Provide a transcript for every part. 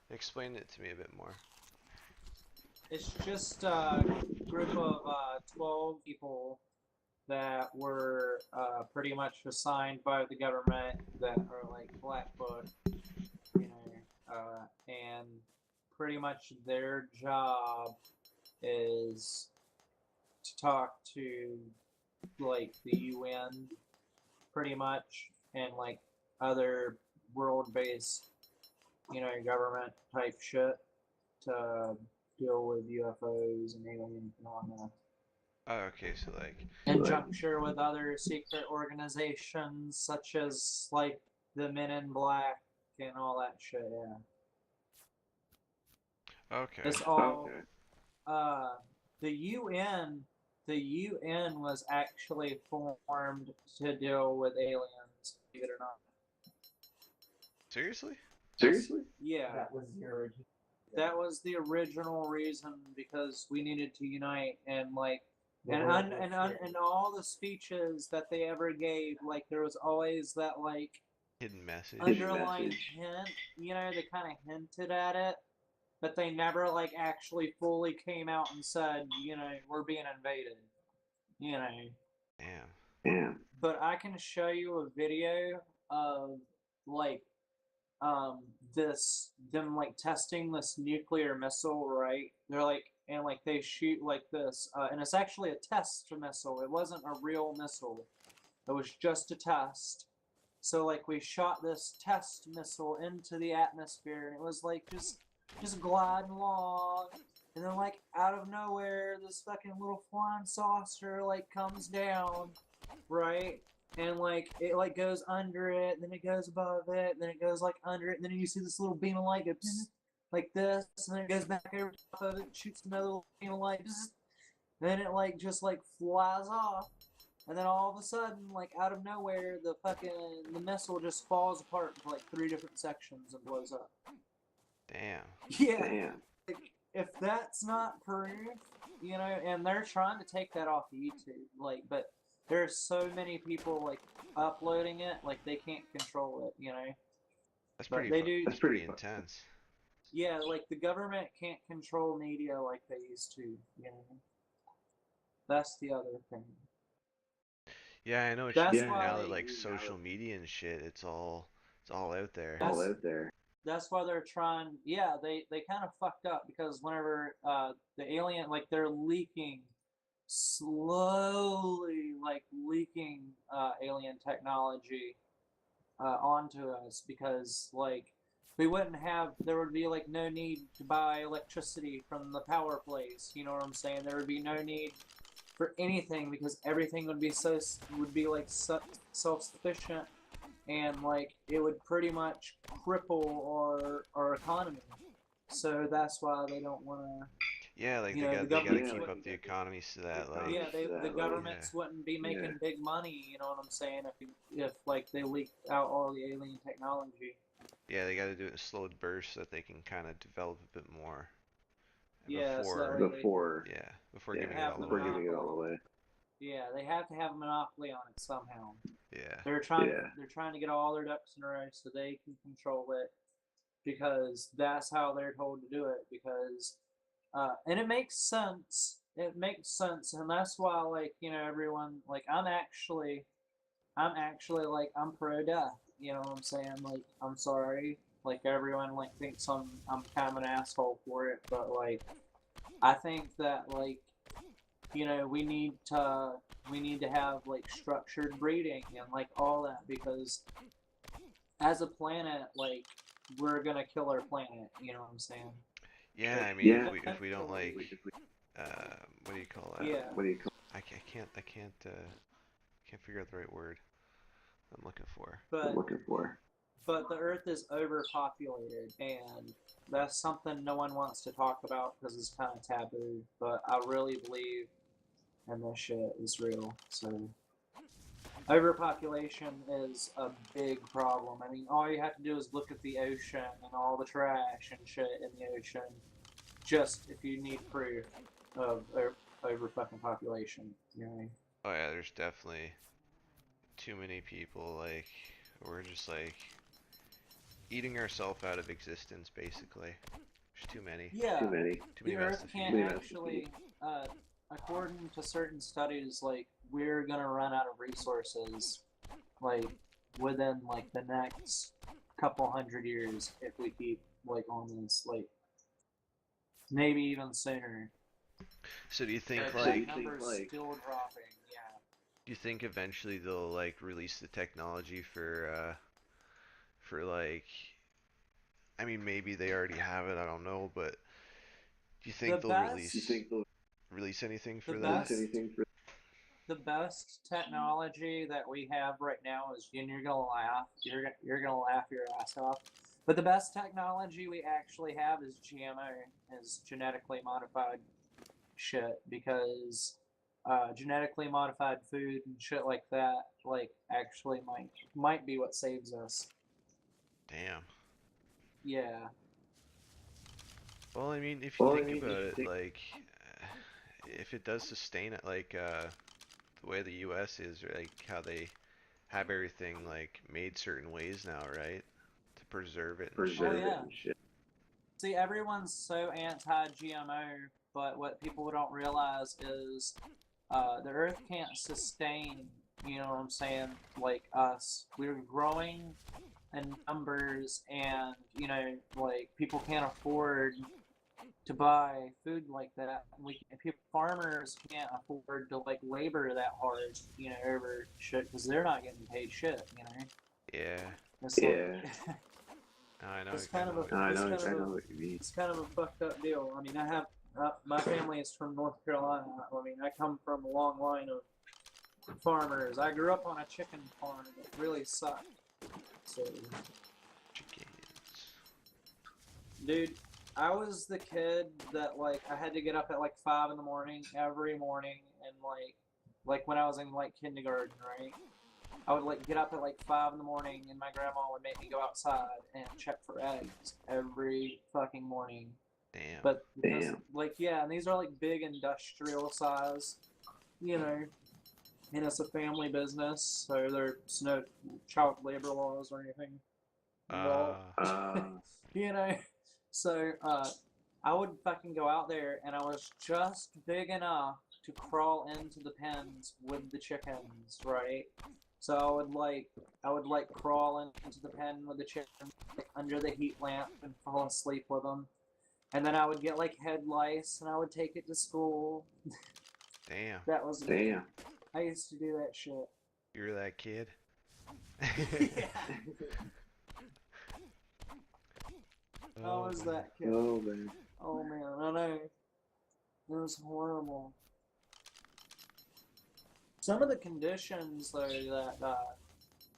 Explain it to me a bit more. It's just a group of 12 people that were pretty much assigned by the government that are like Blackfoot, and pretty much their job is to talk to like the UN pretty much and like other world-based, government type shit to deal with UFOs and alien phenomena. Oh, okay, so like, In juncture with other secret organizations such as like the Men in Black and all that shit. Yeah, okay. it's all. Uh, the UN, the UN was actually formed to deal with aliens. Believe it or not. Seriously? Yeah. That was the original reason because we needed to unite and like and all the speeches that they ever gave, like there was always that like Hidden message? underlying hint, they kind of hinted at it, but they never like actually fully came out and said, we're being invaded, you know. Damn. But I can show you a video of like um this them like testing this nuclear missile, right? They're like and like they shoot like this, and it's actually a test missile. It wasn't a real missile. It was just a test. So like we shot this test missile into the atmosphere, and it was like just gliding along, and then like out of nowhere, this fucking little flying saucer like comes down, right? And like it like goes under it, then it goes above it, then it goes like under it, and then you see this little beam of light go like this, and then it goes back over top of it, shoots another little beam of light, then it like just like flies off, and then all of a sudden, like out of nowhere, the missile just falls apart into like three different sections and blows up. Damn. Yeah, like if that's not proof, and they're trying to take that off of YouTube, like, but there's so many people like uploading it, like they can't control it. That's But pretty they fu- do, that's pretty intense. yeah, like the government can't control media like they used to, That's the other thing. Yeah, I know what you That's mean. Now that why like social media and shit, it's all out there. that's that's why they're trying. Yeah, they kind of fucked up because whenever the alien, like they're leaking slowly, like leaking alien technology onto us because like we wouldn't have there would be like no need to buy electricity from the power place. You know what I'm saying? There would be no need for anything because everything would be like self sufficient, and like it would pretty much cripple our economy. So that's why they don't want to. Yeah, like The they gotta governments keep wouldn't. up the economy so that like, Yeah, the yeah, governments wouldn't be making big money. You know what I'm saying? If like they leaked out all the alien technology. yeah, they gotta do it in slowed bursts so that they can kind of develop a bit more Yeah, so that before, way yeah, before they giving it have all the away. monopoly. Yeah, they have to have a monopoly on it somehow. Yeah. They're trying to get all their ducks in a row so they can control it because that's how they're told to do it. Because and it makes sense. It makes sense, and that's why like everyone like I'm actually like I'm pro death. You know what I'm saying? Like I'm sorry. Like everyone like thinks I'm kind of an asshole for it, but like I think that like we need to have like structured breeding and like all that because as a planet like we're gonna kill our planet. You know what I'm saying? Yeah, Like I mean, if we don't eventually, like, what do you call that? yeah. I can't figure out the right word I'm looking for. But but the Earth is overpopulated, and that's something no one wants to talk about because it's kind of taboo. But I really believe in this shit is real. So overpopulation is a big problem. I mean, all you have to do is look at the ocean and all the trash and shit in the ocean. Just if you need proof of over fucking population, you know. Oh yeah, there's definitely too many people. Like, we're just like eating ourselves out of existence, basically. There's too many. Yeah, Too many the mouths Earth to can't feed. actually, according to certain studies, like we're gonna run out of resources, like within like the next couple hundred years if we keep like on this, like maybe even sooner. So do you think But that like number's still dropping. Yeah. do you think eventually they'll like release the technology for like I mean maybe they already have it, I don't know, but do you The think they'll best, release anything the for that? best, the best technology that we have right now is, and you're gonna laugh, you're gonna laugh your ass off. But the best technology we actually have is GMO, is genetically modified shit, because genetically modified food and shit like that, like actually might be what saves us. Damn. Yeah. Well, I mean, if you think about it, like, if it does sustain it, like, the way the U.S. is, or like how they have everything like made certain ways now, right? To preserve it and Oh shit. yeah. See, everyone's so anti-GMO, but what people don't realize is the Earth can't sustain, you know what I'm saying, like us. We're growing in numbers, and, you know, like people can't afford to buy food like that. People, farmers can't afford to like labor that hard, you know, over shit because they're not getting paid shit, you know. Yeah. It's like I know. it's I kind of know a what you mean. it's kind of a fucked up deal. I mean, I have my family is from North Carolina. I mean, I come from a long line of farmers. I grew up on a chicken farm that really sucked. So, Chickens. dude, I was the kid that like I had to get up at like 5 in the morning every morning, and like when I was in like kindergarten, right? I would like get up at like 5 in the morning, and my grandma would make me go outside and check for eggs every fucking morning. Damn. But because like yeah, and these are like big industrial size, you know, and it's a family business, so there's no child labor laws or anything involved. Uh, You know, so I would fucking go out there, and I was just big enough to crawl into the pens with the chickens, right? So I would like crawl into the pen with the chickens, like under the heat lamp, and fall asleep with them. And then I would get like head lice, and I would take it to school. damn. That was me. I used to do that shit. You're that kid. Yeah, I Oh was man. that kid. Oh man, I know. It was horrible. Some of the conditions though that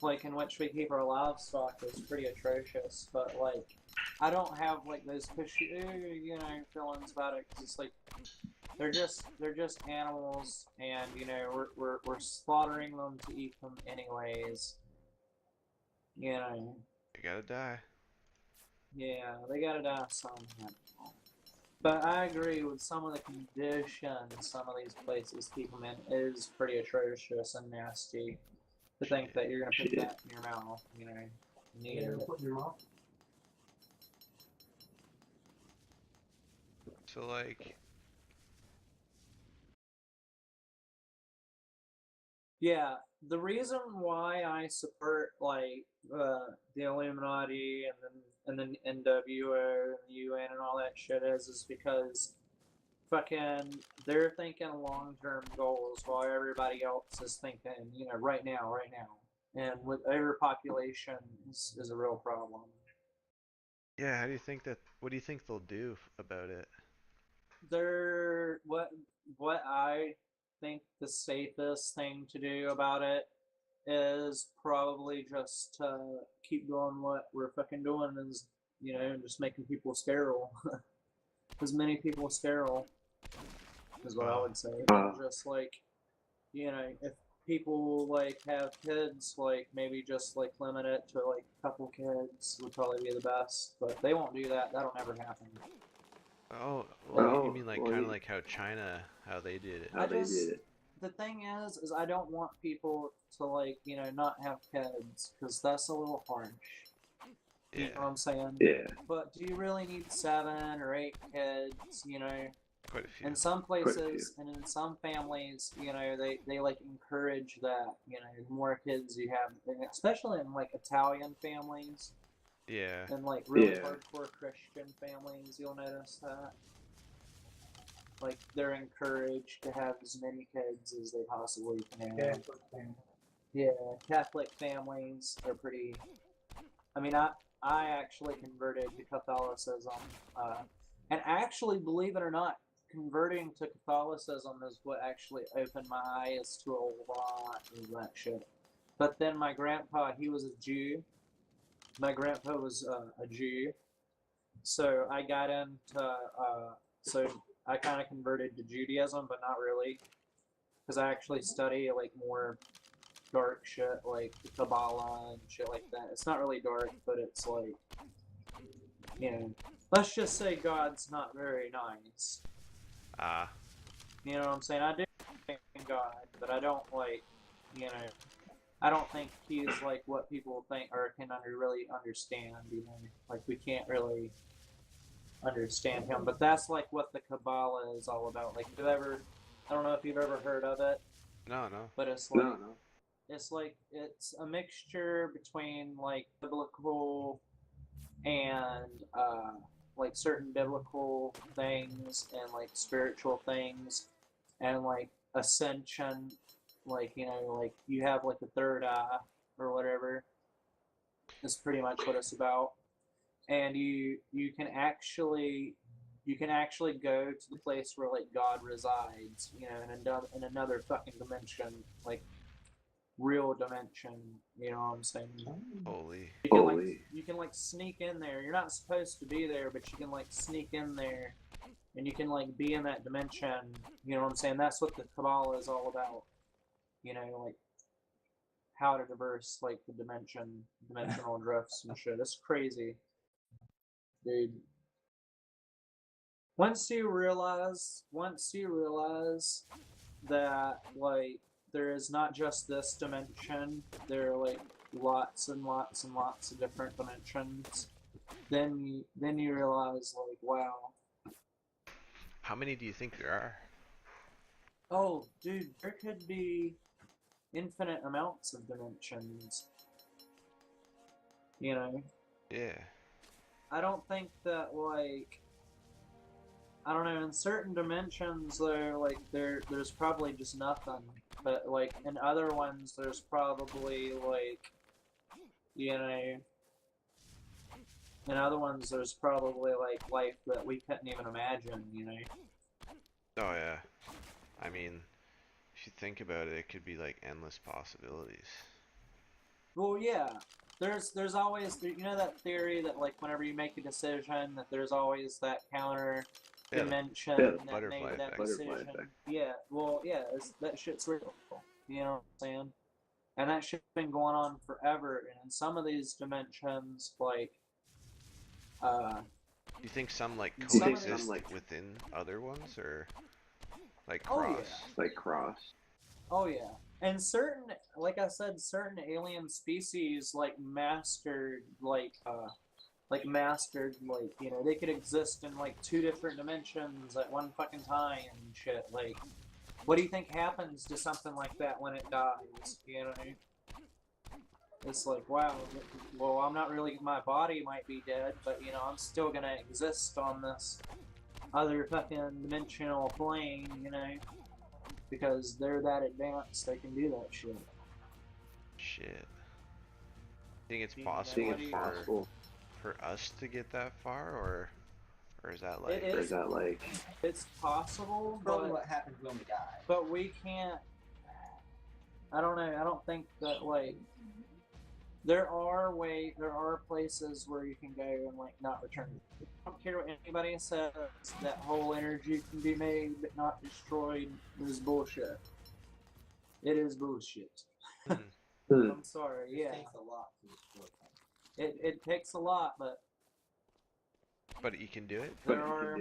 like in which we keep our livestock is pretty atrocious. But like, I don't have like those cushy, you know, feelings about it because it's like they're just animals, and you know we're slaughtering them to eat them anyways. You know, You gotta die. yeah, they gotta die somehow. But I agree with some of the conditions some of these places keep them in is pretty atrocious and nasty. To think Shit. that you're gonna put that in your mouth, you know, need it. So like, Yeah, the reason why I support like the Illuminati and then NWO and the UN and all that shit is because fucking they're thinking long term goals while everybody else is thinking, you know, right now. And with overpopulation is a real problem. yeah. How do you think that? What do you think they'll do about it? They're what I think the safest thing to do about it is probably just keep doing what we're fucking doing, is, you know, just making people sterile. As many people sterile is what I Uh, would say. Just like, you know, if people like have kids, like maybe just like limit it to like a couple kids would probably be the best. But they won't do that. That'll never happen. oh, well, you mean like kind of like how China, how they did it? I just the thing is I don't want people to like, you know, not have kids because that's a little harsh. You know Yeah, what I'm saying? But do you really need 7 or 8 kids? quite a few. In some places and in some families, they like encourage that, the more kids you have, especially in like Italian families Yeah, and like really hardcore Christian families, you'll notice that. Like they're encouraged to have as many kids as they possibly can have. Yeah, Catholic families are pretty. I mean, I actually converted to Catholicism, and actually, believe it or not, converting to Catholicism is what actually opened my eyes to a lot of that shit. But then my grandpa, he was a Jew. My grandpa was a Jew, so I got into. So I kind of converted to Judaism, but not really, because I actually study like more dark shit like Kabbalah and shit like that. It's not really dark, but it's like, let's just say God's not very nice. ah, You know what I'm saying? I do believe in God, but I don't like, you know, I don't think he's like what people think or can really understand. Like we can't really understand him. But that's like what the Kabbalah is all about. Like, I don't know if you've ever heard of it, no, no. but it's a mixture between like biblical and like certain biblical things and like spiritual things and like ascension, like like you have like the third eye or whatever. Is pretty much what it's about. And you can actually go to the place where like God resides, in another fucking dimension, like real dimension. You know what I'm saying? Holy. You can like sneak in there. You're not supposed to be there, but you can like sneak in there, and you can like be in that dimension. You know what I'm saying? That's what the Kabbalah is all about. Like how to traverse like the dimensional drifts and shit. It's crazy, dude. Once you realize that like there is not just this dimension, there are like lots and lots and lots of different dimensions, then you realize like, wow. How many do you think there are? Oh dude, there could be infinite amounts of dimensions, you know. Yeah. I don't think that like, I don't know, in certain dimensions though, like there's probably just nothing. But like in other ones there's probably like, you know in other ones there's probably like life that we couldn't even imagine. Oh yeah. I mean, if you think about it, it could be like endless possibilities. Well, yeah. There's always, that theory that like whenever you make a decision that there's always that counter Yeah, dimension the that butterfly made that effect. decision. Yeah, well, yeah, that shit's real. You know what I'm saying? And that shit's been going on forever. And in some of these dimensions, like, uh, You think some like in some of these, coexist within other ones, or like oh cross? yeah, oh yeah. And certain, like I said, certain alien species mastered, like, they could exist in like 2 different dimensions at one fucking time and shit. Like, what do you think happens to something like that when it dies? It's like, wow, well, I'm not really, my body might be dead, but I'm still gonna exist on this other fucking dimensional plane, because they're that advanced, they can do that shit. Shit. Think it's You possible know, for us to get that far, or is that it like? is. It's possible, Probably but what happens when we die. we can't. I don't know. I don't think that like there are places where you can go and like not return. I don't care what anybody says. That whole energy can be made but not destroyed is bullshit. It is bullshit. Hmm. I'm sorry. It Yeah, takes a lot to destroy things. it takes a lot, but But you can do it. there are.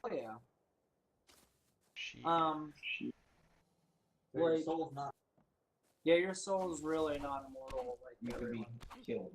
Oh yeah. Shit. So your Like, soul's not. yeah, your soul is really not immortal like You could be everyone. killed.